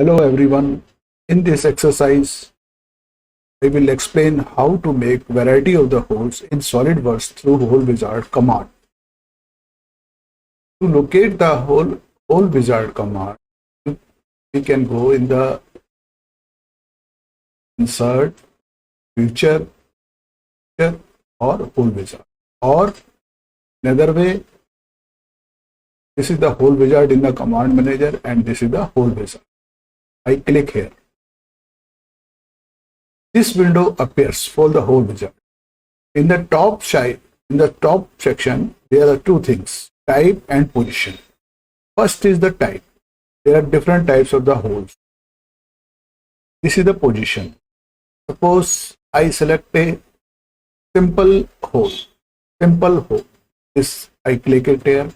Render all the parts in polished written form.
Hello everyone. In this exercise, I will explain how to make variety of the holes in SolidWorks through hole wizard command. To locate the hole wizard command, we can go in the insert, feature, or hole wizard. Or another way, this is the hole wizard in the command manager and this is the hole wizard. I click here. This window appears for the hole wizard. In the top side, in the top section, there are two things: type and position. First is the type. There are different types of the holes. This is the position. Suppose I select a simple hole. This I click it here.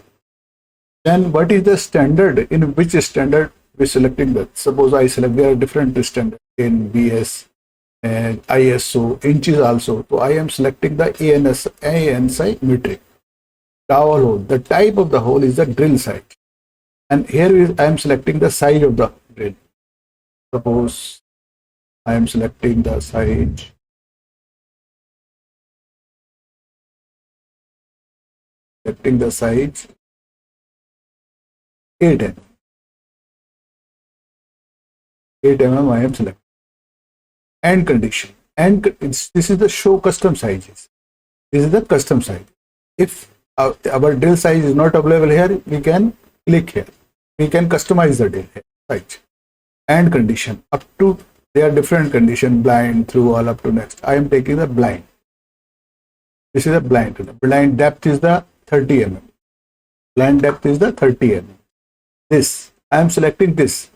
Then what is the standard? In which standard we selecting that? Suppose I select, there are different standards in BS and ISO, inches also. So I am selecting the ANSI metric. Dowel hole. The type of the hole is the drill size. And here I am selecting the size of the drill. Suppose I am selecting the size. Selecting the size 8 mm. 8 mm I am selecting. And condition. And this is the show custom sizes. This is the custom size. If our drill size is not available here, we can click here. We can customize the drill size. And condition. Up to, there are different condition, blind, through, all up to next. I am taking the blind. This is a blind. The blind depth is the 30 mm. Blind depth is the 30 mm. This, I am selecting this.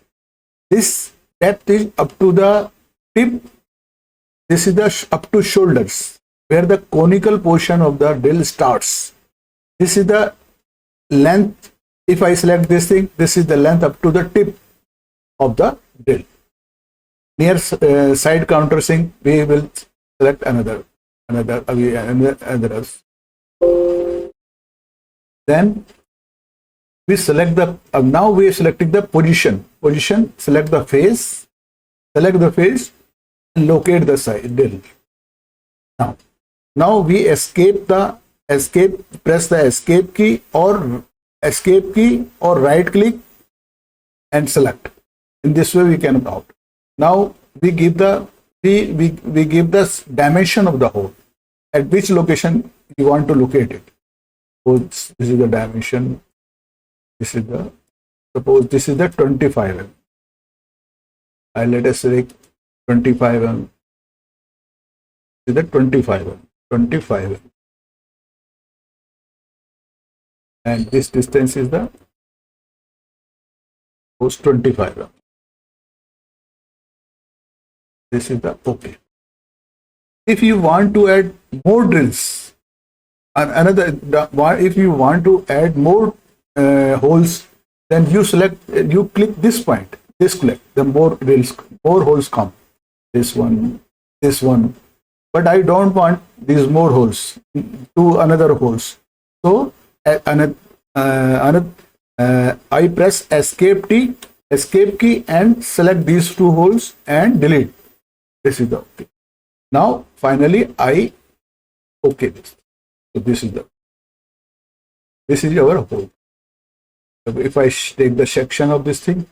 This depth is up to the tip. This is the up to shoulders, where the conical portion of the drill starts. This is the length. If I select this thing, this is the length up to the tip of the drill. Near side countersink, we will select another. Then we select the, now we are selecting the position. Select the face, and locate the side drill. Now we press the escape key or right click and select. In this way we can out. Now we give the we give the dimension of the hole, at which location you want to locate it. So this is the dimension. This is the, suppose this is the 25 mm. Let us select 25 mm. This is the 25 mm. And this distance is the post 25 mm. This is the OK. If you want to add more drills, if you want to add more holes, then you click this point, click, the more holes come. This one, but I don't want these more holes, two another holes. So I press escape key and select these two holes and delete. This is the OK. Now finally I OK this. So this is our hole. If I take the section of this thing,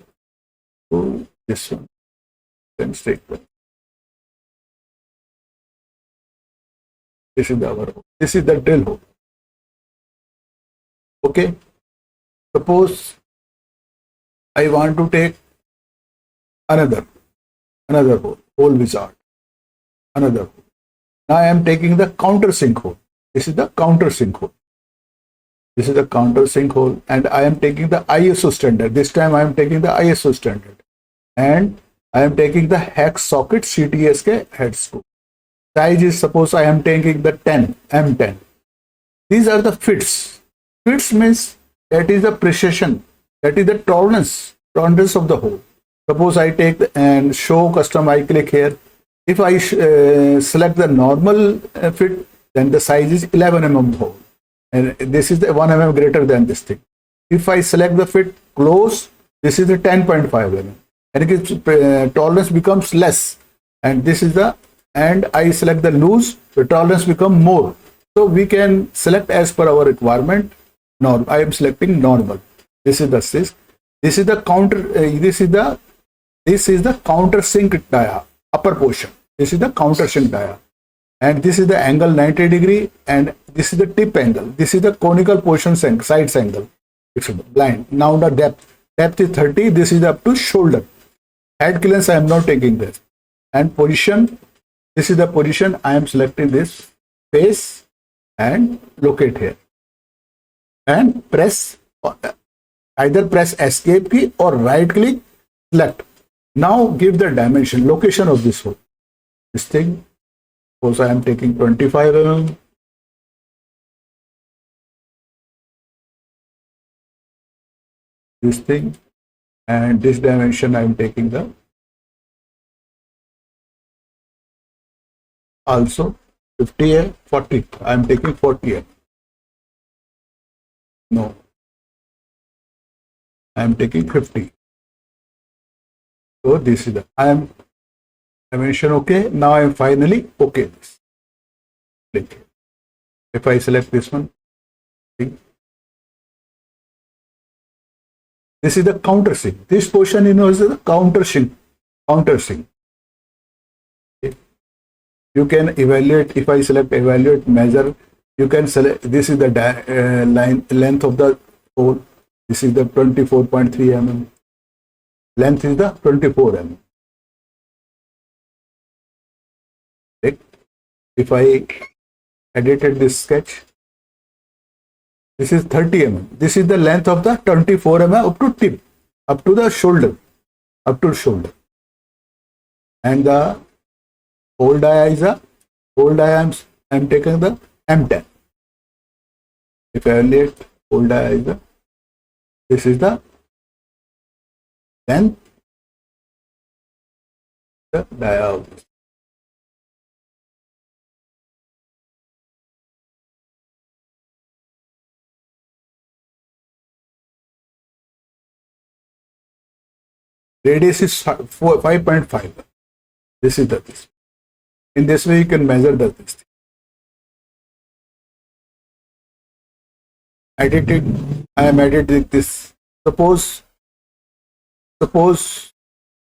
so this one, then take that. This is our hole. This is the drill hole. Okay. Suppose I want to take another hole wizard, another hole. Now I am taking the countersink hole. This is the countersink hole. This is the countersink hole, and I am taking the ISO standard. This time I am taking the ISO standard, and I am taking the hex socket CTSK head screw. Size is, suppose I am taking the 10 M10. These are the fits. Fits means that is the precision, that is the tolerance of the hole. Suppose I take and show custom. I click here. If I select the normal fit, then the size is 11 mm hole. And this is the 1 mm greater than this thing. If I select the fit close, this is the 10.5 mm. and its tolerance becomes less, and this is the, and I select the loose, the tolerance become more. So we can select as per our requirement. Normal. I am selecting normal. This is the sys. This is the counter. This is the countersink dia, upper portion. This is the countersink dia, and this is the angle 90 degree, and this is the tip angle. This is the conical portion sides angle. It's blind. Now the depth is 30. This is up to shoulder. Head clearance I am not taking this, and position. This is the position. I am selecting this face and locate here, and press, either press escape key or right click, select. Now give the dimension, location of this hole. This thing, suppose I am taking 25 mm. This thing, and this dimension I am taking the also 50 40. I am taking 40. No, I am taking 50. So this is the, I am dimension okay. Now I am finally okay this. Click. If I select this one, this is the countersink. This portion, is the countersink. Countersink. Okay. You can evaluate. If I select evaluate measure, you can select. This is the length of the hole. This is the 24.3 mm. Length is the 24 mm. Okay. If I edited this sketch, this is 30 mm. This is the length of the 24 mm up to tip, up to the shoulder, and the hole dia is a hole dia. I am taking the M10. If I evaluate hole dia is the, this is the length, the dia of this. Radius is 5.5. This is the this. In this way, you can measure the this. Editing. I am editing this. Suppose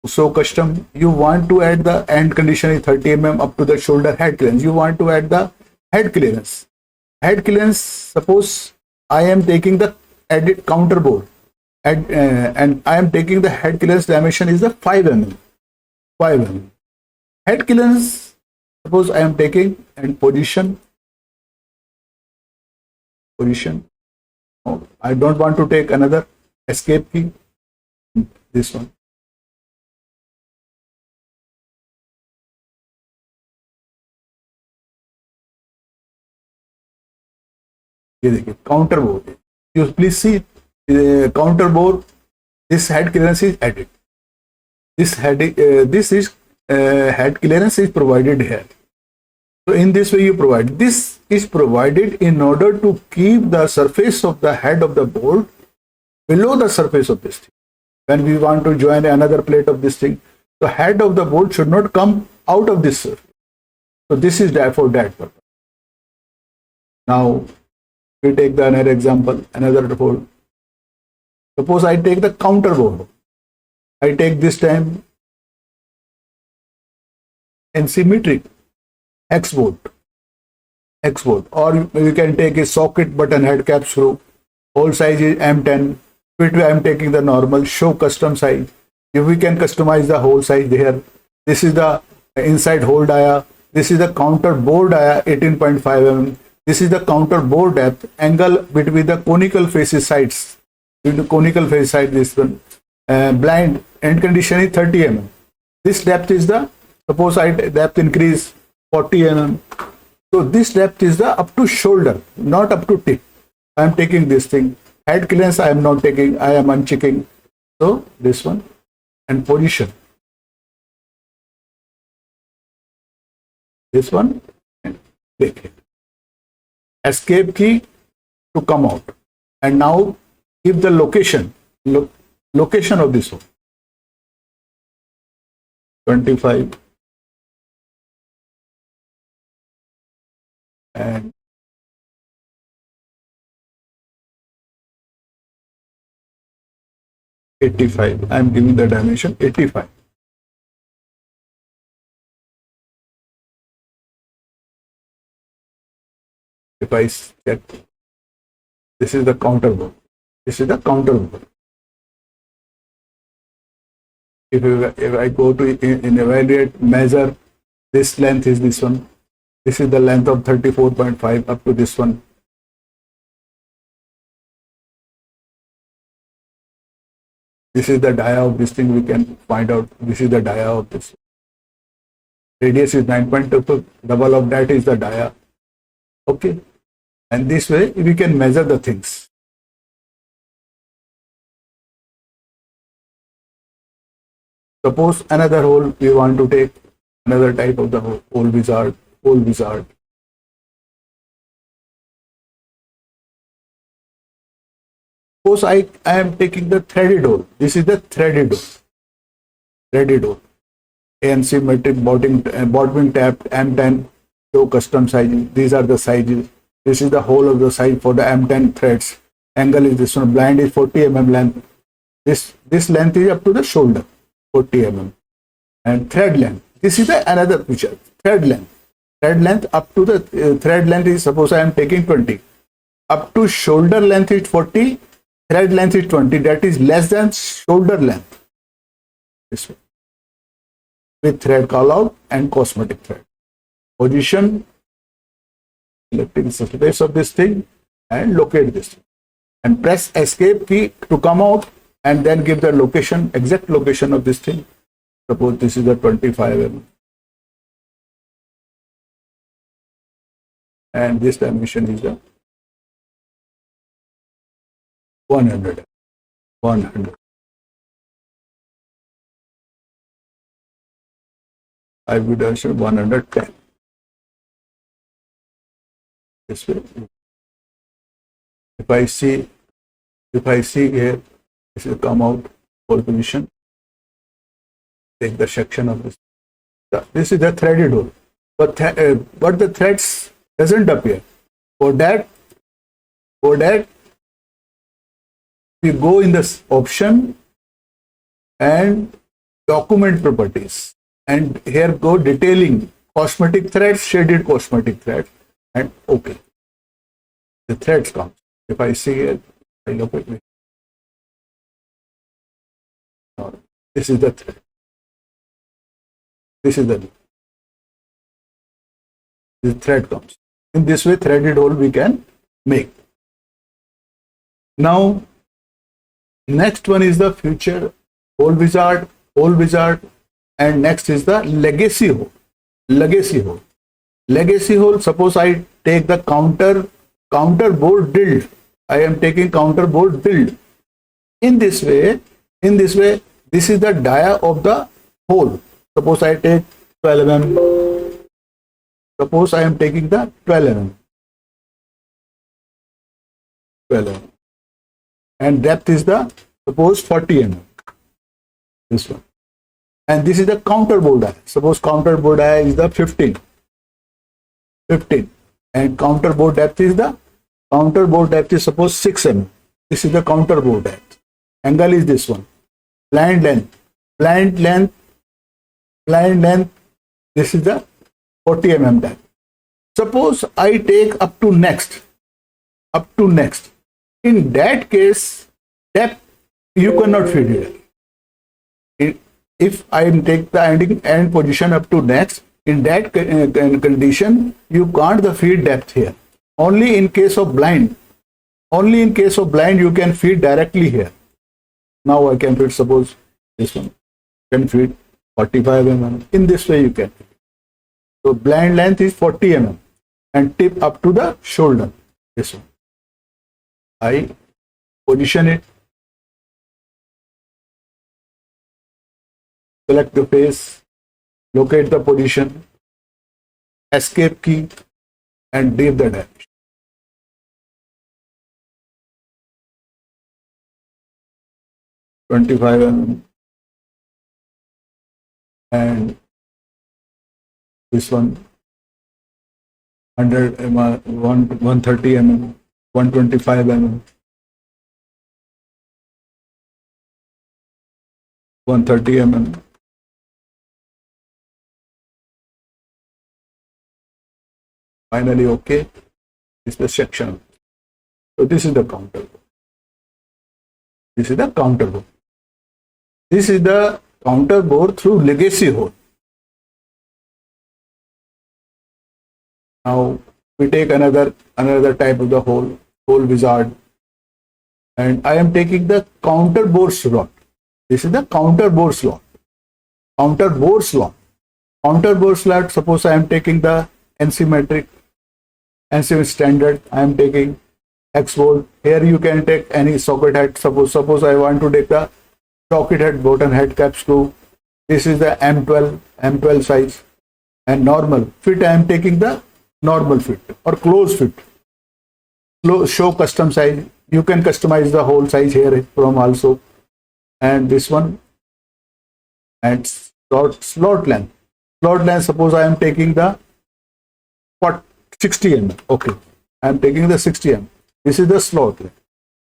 so custom. You want to add the end condition is 30 mm up to the shoulder head clearance. You want to add the head clearance. Head clearance. Suppose I am taking the edit counterbore. And I am taking the head clearance dimension is the 5 mm. 5 mm. Head clearance, suppose I am taking, and position. Oh, I don't want to take another escape key. This one. Counterbore. You please see. Counterbore, this head clearance is added. This head clearance is provided here. So in this way you provide. This is provided in order to keep the surface of the head of the board below the surface of this thing. When we want to join another plate of this thing, the head of the board should not come out of this surface. So this is there for that purpose. Now we take the another example, another board. Suppose I take the counterbore. I take this time in symmetric X board, or you can take a socket button head cap screw. Hole size is M10. Fit I am taking the normal. Show custom size. If we can customize the hole size here. This is the inside hole dia. This is the counterbore dia 18.5 mm. This is the counterbore depth angle between the conical faces sides. In the conical face side, this one blind end condition is 30 mm. This depth is the, suppose I depth increase 40 mm. So this depth is the up to shoulder, not up to tip. I am taking this thing. Head clearance I am not taking. I am unchecking. So this one, and position. This one, and click it. Escape key to come out, and now give the location of this hole. 25, and 85. I'm giving the dimension 85. If I check, this is the counterbore. This is the counterbore. If I go to in evaluate, measure, this length is this one. This is the length of 34.5 up to this one. This is the dia of this thing. We can find out. This is the dia of this. Radius is 9.2. Double of that is the dia. Okay. And this way we can measure the things. Suppose another hole, we want to take another type of the hole wizard. Suppose I am taking the threaded hole. This is the threaded hole. ANC metric bottoming tapped M10, show custom sizing. These are the sizes. This is the whole of the size for the M10 threads. Angle is this one. Blind is 40 mm length. This length is up to the shoulder, 40 mm. And thread length. This is the another picture. Thread length. Thread length up to the thread length is, suppose I am taking 20. Up to shoulder length is 40. Thread length is 20. That is less than shoulder length. This way. With thread call out and cosmetic thread. Position, selecting the surface of this thing and locate this thing. And press escape key to come out and then give the location, exact location of this thing. Suppose this is the 25 mm. And this dimension is the 100. I would answer 110. This way. If I see here, this will come out full position. Take the section of this. This is the threaded hole, but the threads doesn't appear. For that, we go in this option and document properties, and here go detailing cosmetic threads, shaded cosmetic thread, and okay. The threads come. If I see it, I look at it. This is the thread. This is the thread comes. In this way, threaded hole we can make. Now, next one is the future hole wizard, and next is the legacy hole. Legacy hole. Suppose I take the counterbore drilled. I am taking counterbore drilled. In this way, this is the dia of the hole. Suppose I take 12 mm. Suppose I am taking the 12 mm. 12 mm. And depth is the, suppose 40 mm. This one. And this is the counterbore dia. Suppose counterbore dia is the 15. And counterbore depth is suppose 6 mm. This is the counterbore depth. Angle is this one. Blind length. This is the 40 mm depth. Suppose I take up to next. In that case, depth you cannot feed it. If I take the end position up to next, in that condition, you can't feed depth here. Only in case of blind. You can feed directly here. Now I can feed, suppose this one can feed 45 mm. In this way you can feed. So blind length is 40 mm and tip up to the shoulder. This one. I position it. Select the face, locate the position, escape key, and leave the dimension. $25 mm. and this one 100 mm, 130 mm, 125 mm, 130 mm. Finally, okay, this is the section. So this is the counter. This is the counter bore. This is the counter bore through legacy hole. Now we take another type of the hole wizard, and I am taking the counter bore slot. This is the counter bore slot. Counter bore slot. Counter bore slot. Suppose I am taking the NC metric, NC standard. I am taking X volt. Here you can take any socket head. Suppose I want to take the socket head bottom head cap screw. This is the M12 size, and normal fit. I am taking the normal fit or close fit. Show custom size. You can customize the whole size here from also. And this one, and slot length. Slot length. Suppose I am taking the 60 mm. Okay, I am taking the 60 mm. This is the slot length.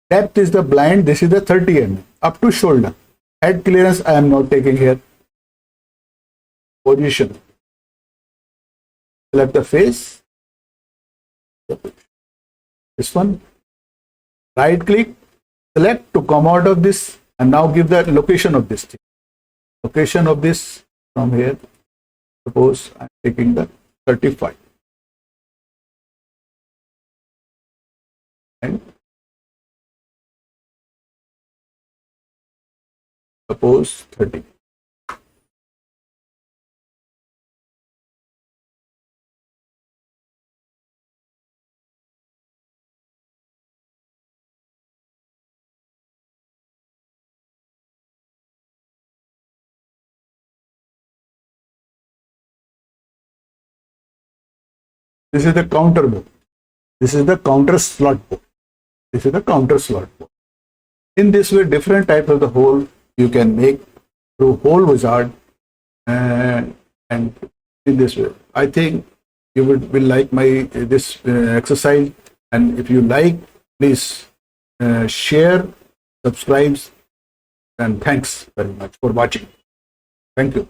Depth is the blind. This is the 30 mm up to shoulder. Head clearance I am not taking here. Position. Select the face. This one. Right click. Select to come out of this, and now give the location of this thing. Location of this from here. Suppose I am taking the 35. And suppose 30. This is the counter bore. This is the counter slot bore. This is the counter slot bore. In this way, different types of the hole you can make through hole wizard, and in this way, I think you will like my this exercise. And if you like, please share, subscribe, and thanks very much for watching. Thank you.